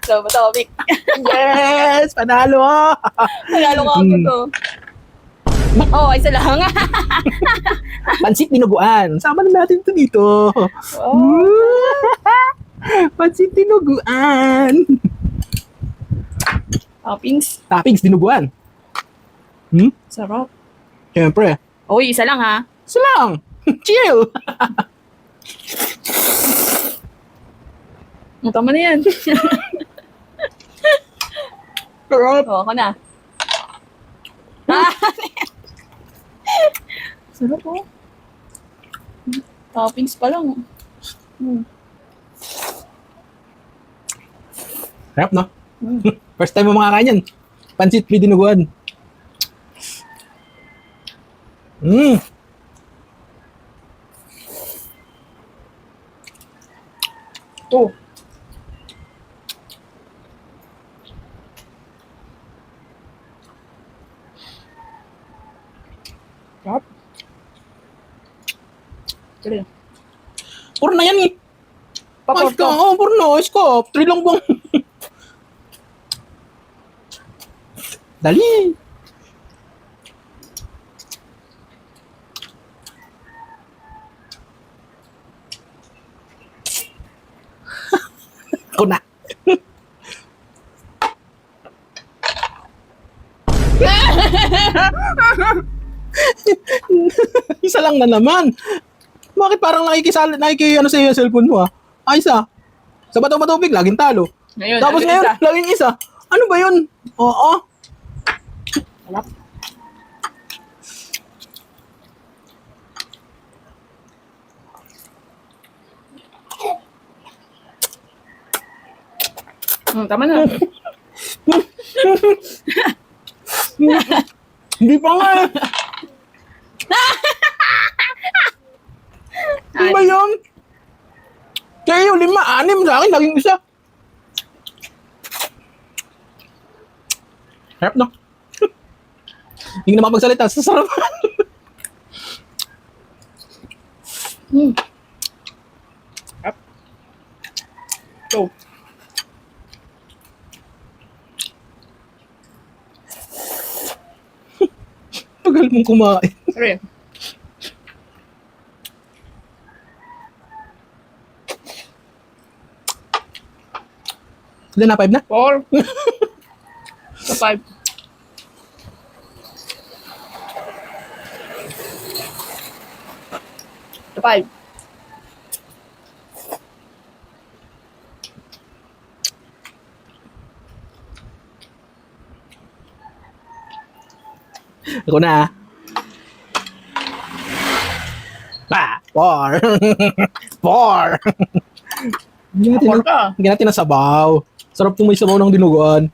So, topic. Yes! Panalo! Nalalo ka ako to. Oh, isa lang. Pansit dinuguan. Sama na natin ito dito. Oh. Pansit dinuguan. Toppings. Toppings dinuguan. Sarap. Siyempre. Uy, isa lang ha. Isa lang. Chill. Tama na yan. Sarap. Oo, ako na. Ah! Sarap oh. Toppings pa lang. Sarap, no? First time mo makakain yan. Pansit may dinuguan. Oh. Sarap. Sige. Puro na yan eh. Ayos ka. Paporto. Oo, puro na. Ayos ka. 3 lang bang. Dali. Ako na. Isa lang na naman. Bakit parang ano sa iyo cellphone mo ah? Ayos ah. Sa bato-batubig, laging talo. Ngayon, Tapos laging ngayon, isa. laging isa. Ano ba yun? Oo. Sarap. Tama na. Hindi pa nga eh. Ano ba yun? Kayo, 5, 6 sa akin, laging isa. Sarap no? Hindi na mapagsalita, sa sarap. Sarap. Go. Tagal mong kumain. Sorry. Ilan na, 5 na? 4. So 5. So 5. Ako na. 4. 4. Four ka. Hindi natin na sabaw. Sarap itong may sabaw ng dinuguan.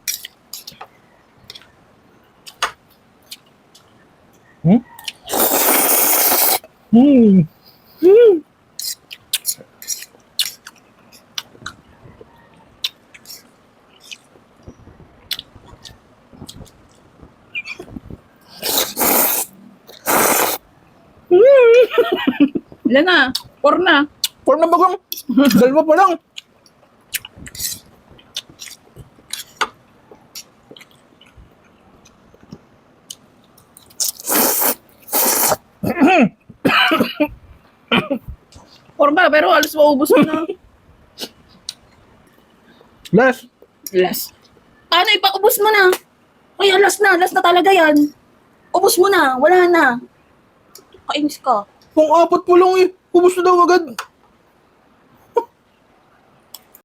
Ilan na? 4 na. 4 na bagang. Dalawa pa lang. Four ba? Pero alas maubos mo na. Last. Last. Paano ipaubos mo na? Ay, last na talaga yan. Ubos mo na, wala na. Kainis ka. Kung 4 po lang eh. Ubus na daw agad.